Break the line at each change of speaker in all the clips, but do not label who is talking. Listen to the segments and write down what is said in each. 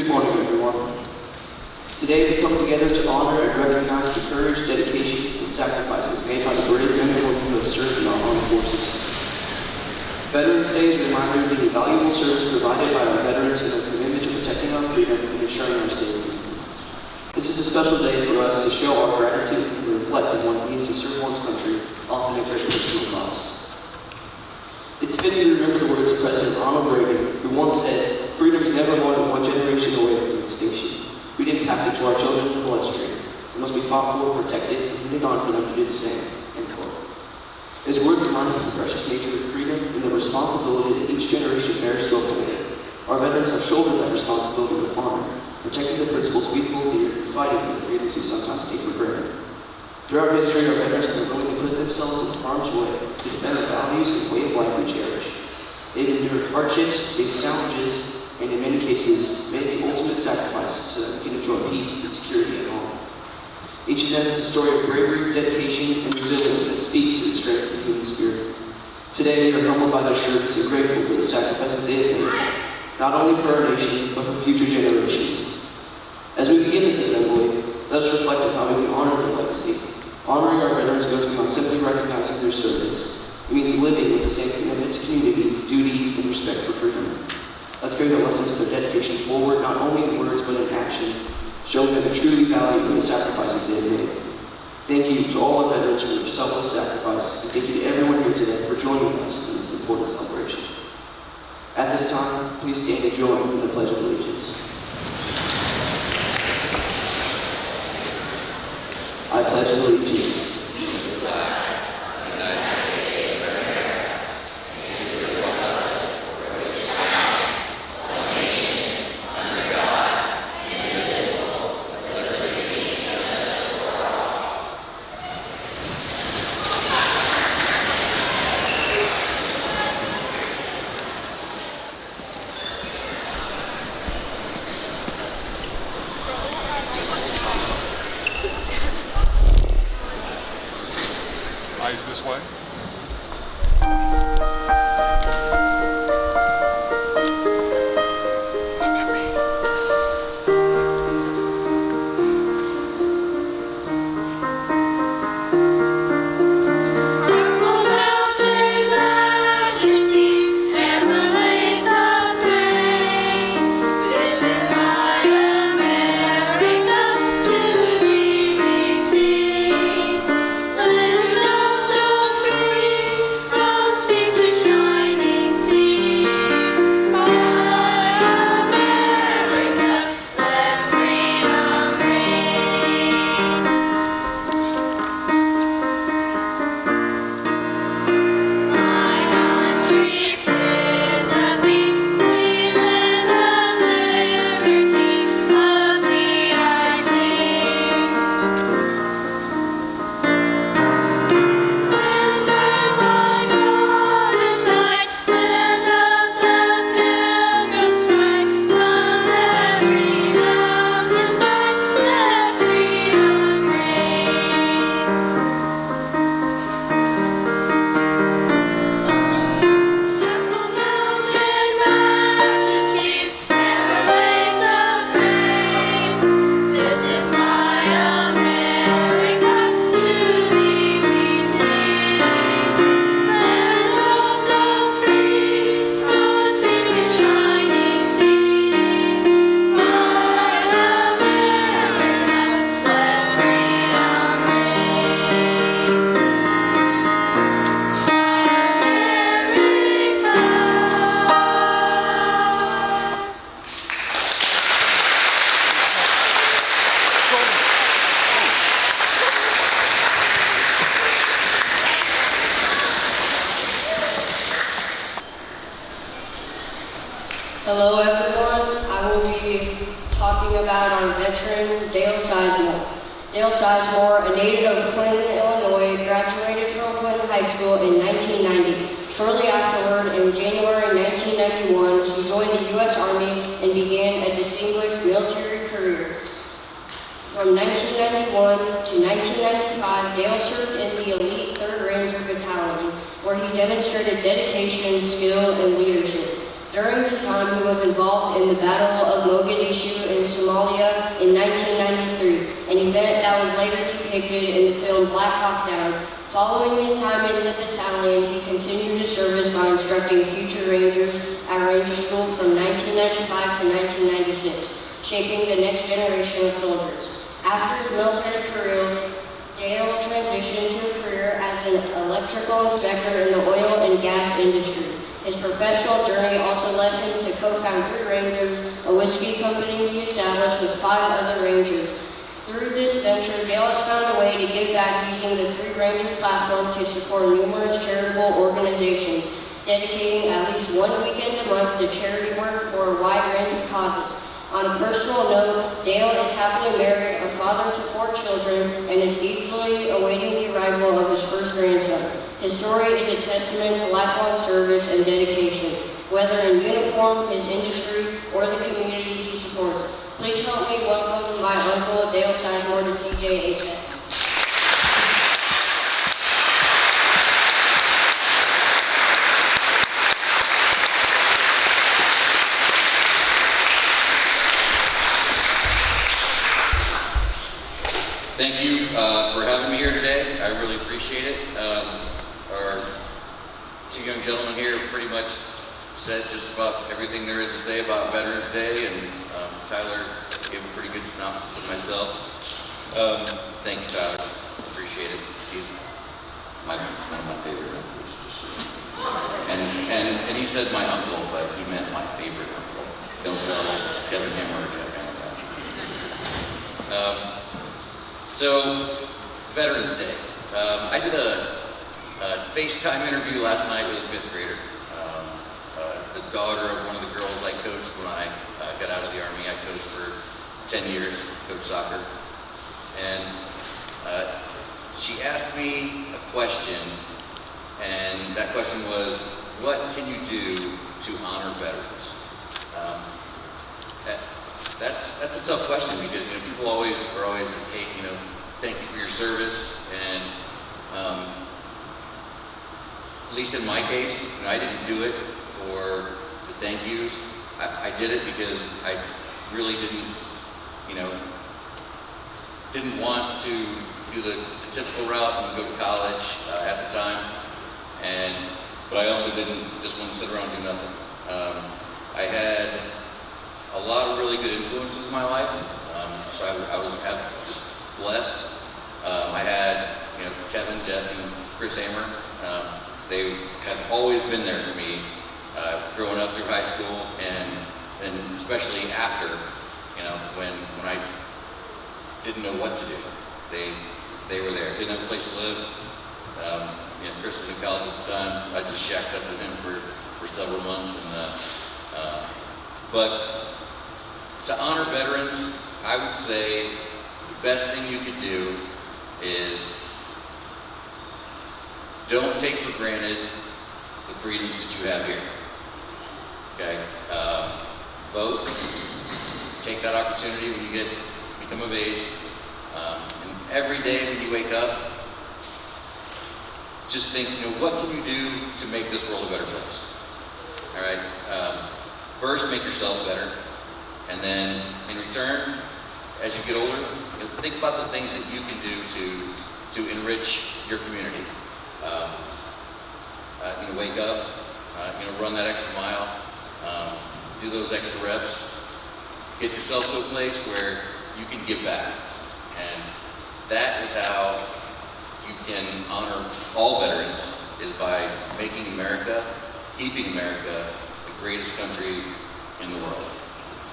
Good morning, everyone. Today we come together to honor and recognize the courage, dedication, and sacrifices made by the brave men and women who have served in our armed forces. Veterans Day is a reminder of the invaluable service provided by our veterans and their commitment to protecting our freedom and ensuring our safety. This is a special day for us to show our gratitude and reflect on what it means to serve one's country, often at great personal cost. It's fitting to remember the words of President Ronald Reagan, who once said, "Freedom is never more than one generation away from extinction. We didn't pass it to our children in the bloodstream. It must be fought for, protected, and handed on for them to do the same." End quote. His words remind us of the precious nature of freedom and the responsibility that each generation bears to uphold it. Our veterans have shouldered that responsibility with honor, protecting the principles we hold dear and fighting for the freedoms we sometimes take for granted. Throughout history, our veterans have been willing to put themselves in harm's way to defend the values and way of life we cherish. They've endured hardships, faced challenges, and in many cases, made the ultimate sacrifice so that we can enjoy peace and security at home. Each of them is a story of bravery, dedication, and resilience that speaks to the strength of the human spirit. Today, we are humbled by their service and grateful for the sacrifices they have made, not only for our nation, but for future generations. As we begin this assembly, let us reflect on how we can honor their legacy. Honoring our veterans goes beyond simply recognizing their service. It means living with the same commitment to community, duty, and respect for freedom. Let's carry the lessons of their dedication forward, not only in words, but in action, showing that they truly value the sacrifices they have made. Thank you to all our veterans for their selfless sacrifice, and thank you to everyone here today for joining us in this important celebration. At this time, please stand and join in the Pledge of Allegiance. I pledge allegiance
to the flag of the United States of America, and to the republic for which it stands, one nation, under God, indivisible, with liberty and justice for all.
Eyes this way.
Hello everyone, I will be talking about our veteran, Dale Sizemore. Dale Sizemore, a native of Clinton, Illinois, graduated from Clinton High School in 1990. Shortly afterward, in January 1991, he joined the U.S. Army and began a distinguished military career. From 1991 to 1995, Dale served in the elite 3rd Ranger Battalion, where he demonstrated dedication, skill, and leadership. During this time, he was involved in the Battle of Mogadishu in Somalia in 1993, an event that was later depicted in the film Black Hawk Down. Following his time in the battalion, he continued his service by instructing future Rangers at Ranger School from 1995 to 1996, shaping the next generation of soldiers. After his military career, Dale transitioned to a career as an electrical inspector in the oil and gas industry. His professional journey also led him to co-found Three Rangers, a whiskey company he established with 5 other Rangers. Through this venture, Dale has found a way to give back using the Three Rangers platform to support numerous charitable organizations, dedicating at least 1 weekend a month to charity work for a wide range of causes. On a personal note, Dale is happily married, a father to 4 children, and is eagerly awaiting the arrival of his first grandson. His story is a testament to lifelong service and dedication, whether in uniform, his industry, or the community he supports. Please help me welcome my uncle, Dale Sizemore, to CJHS.
Thank you for having me here today. I really appreciate it. Our 2 young gentlemen here pretty much said just about everything there is to say about Veterans Day, and Tyler gave a pretty good synopsis of myself. Thank you, Tyler. Appreciate it. He's one of my favorite uncles, just so you know. And he said my uncle, but he meant my favorite uncle. Don't tell Kevin Hammer or Jeff Hammer that. So, Veterans Day. I did a FaceTime interview last night with a 5th grader. The daughter of one of the girls I coached when I got out of the Army. I coached for 10 years, coached soccer. And she asked me a question, and that question was, what can you do to honor veterans? That's a tough question because people are always like, hey, thank you for your service, and at least in my case, I didn't do it for the thank yous. I did it because I really didn't want to do the typical route and go to college at the time, but I also didn't just want to sit around and do nothing. I had a lot of really good influences in my life, so I was just blessed. I had Kevin, Jeff, and Chris Hammer. They have always been there for me growing up through high school, and especially after, when I didn't know what to do. They were there. Didn't have a place to live. Chris was in college at the time. I just shacked up with him for several months, but to honor veterans, I would say the best thing you could do is don't take for granted the freedoms that you have here. Okay? Vote. Take that opportunity when you become of age. And every day when you wake up, just think, what can you do to make this world a better place? All right? First, make yourself better. And then, in return, as you get older, think about the things that you can do to enrich your community. Wake up, run that extra mile, do those extra reps, get yourself to a place where you can give back. And that is how you can honor all veterans, is by making America, keeping America, the greatest country in the world.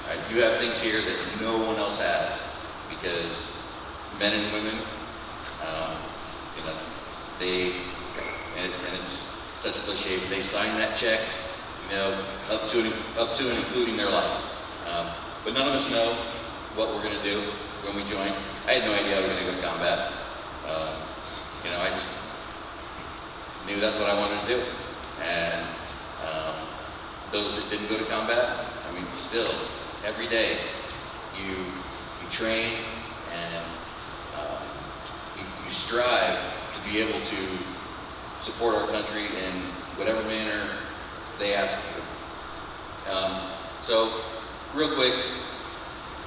Right? You have things here that no one else has, because men and women, and it's such a cliche, but they sign that check, up to and including their life. But none of us know what we're going to do when we join. I had no idea I was going to go to combat. I just knew that's what I wanted to do. And those that didn't go to combat, still, every day, you train and you strive to be able to support our country in whatever manner they ask you. So, real quick,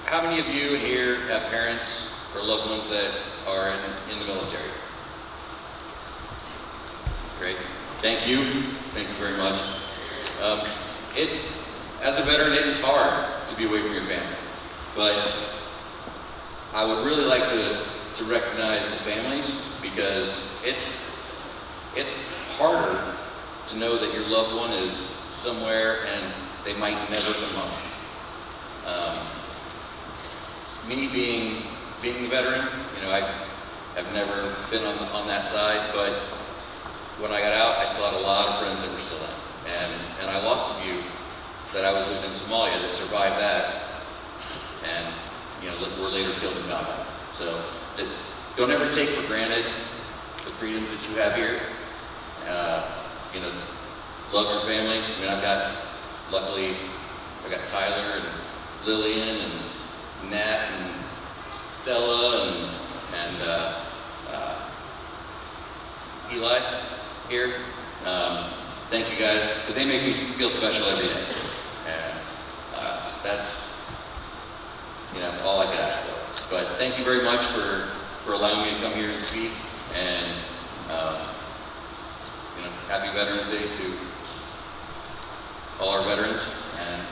how many of you in here have parents or loved ones that are in the military? Great. Thank you. Thank you very much. As a veteran, it is hard to be away from your family, but I would really like to recognize the families, because it's harder to know that your loved one is somewhere and they might never come home. Me being the veteran, I have never been on that side, but when I got out, I still had a lot of friends that were still in, and I lost a few that I was with in Somalia that survived that, and were later killed in combat. So don't ever take for granted the freedoms that you have here. Love your family. Luckily, I got Tyler and Lillian and Nat and Stella and Eli here. Thank you guys, because they make me feel special every day. And that's all I could ask for. But thank you very much for allowing me to come here and speak. And happy Veterans Day to all our veterans, and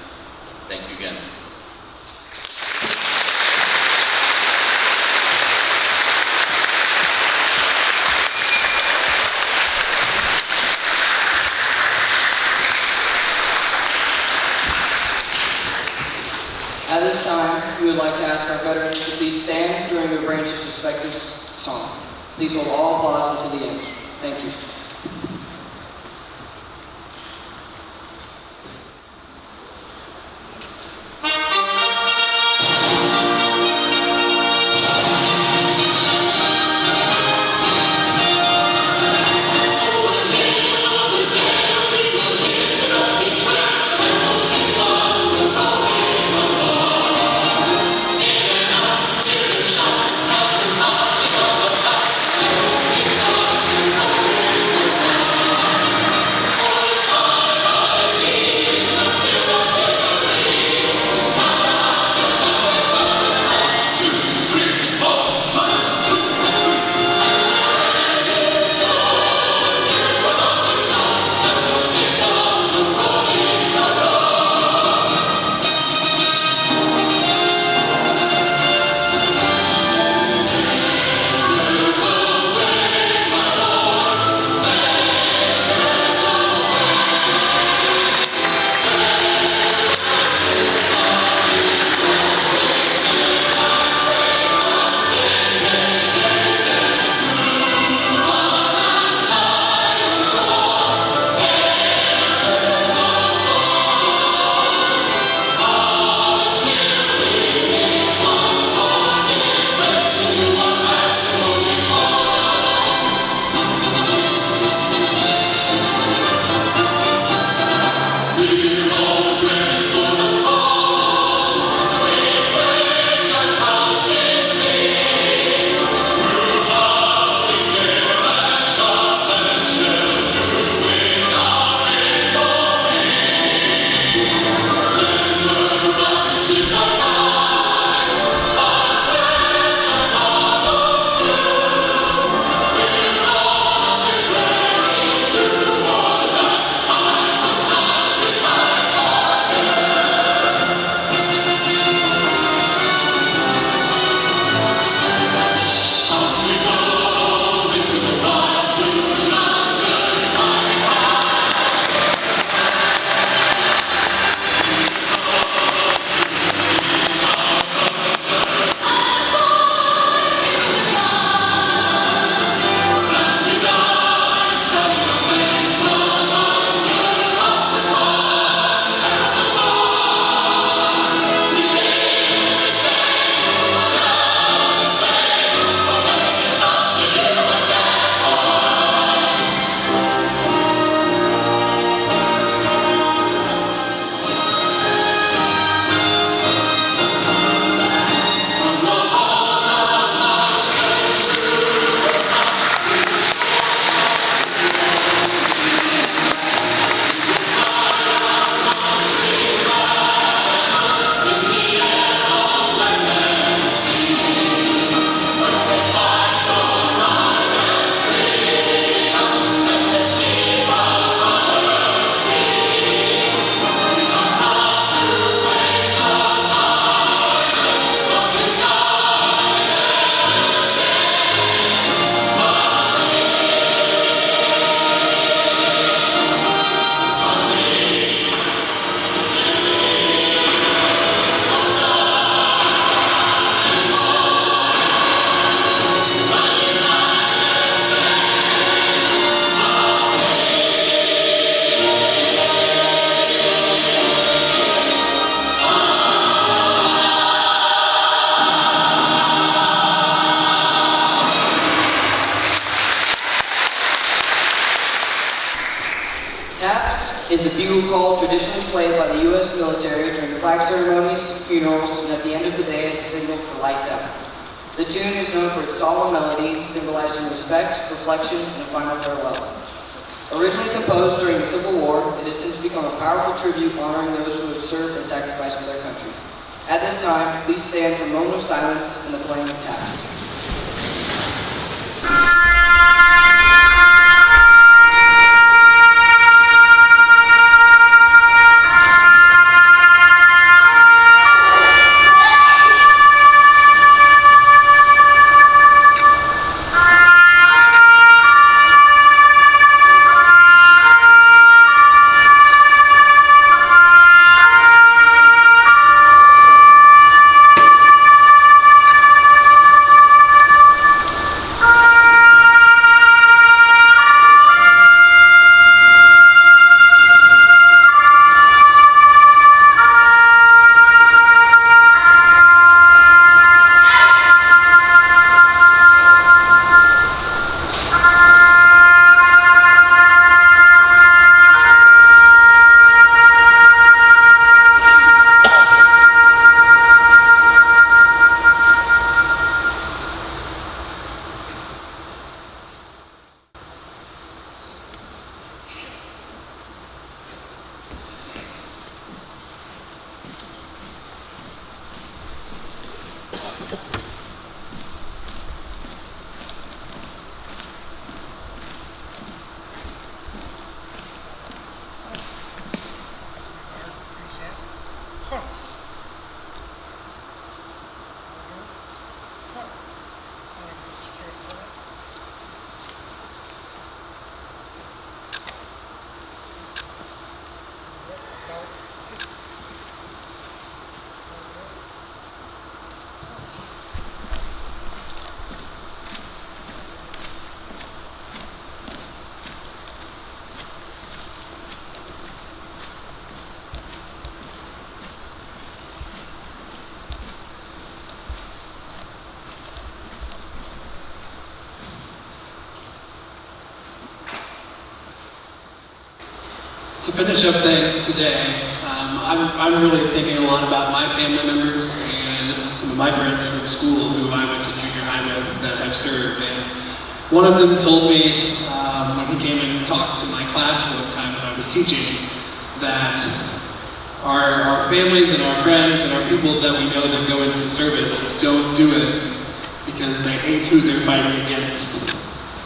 thank you again.
At this time, we would like to ask our veterans to please stand during their branch's respective song. Please hold all applause until the end. Thank you.
Marching
is a bugle call traditionally played by the U.S. military during flag ceremonies, funerals, and at the end of the day as a signal for lights out. The tune is known for its solemn melody, symbolizing respect, reflection, and a final farewell. Originally composed during the Civil War, it has since become a powerful tribute honoring those who have served and sacrificed for their country. At this time, please stand for a moment of silence and the playing of taps.
To finish up things today, I'm really thinking a lot about my family members and some of my friends from school who I went to junior high with that have served. And one of them told me when he came and talked to my class one time when I was teaching that our families and our friends and our people that we know that go into the service don't do it because they hate who they're fighting against,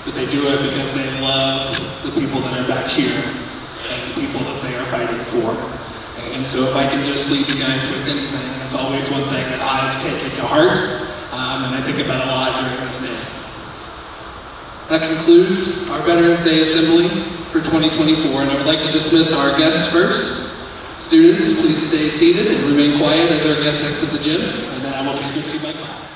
but they do it because they love the people that are back here and the people that they are fighting for. And so if I can just leave you guys with anything, that's always one thing that I've taken to heart, and I think about a lot during this day. That concludes our Veterans Day Assembly for 2024, and I would like to dismiss our guests first. Students, please stay seated and remain quiet as our guests exit the gym, and then I will dismiss you by class.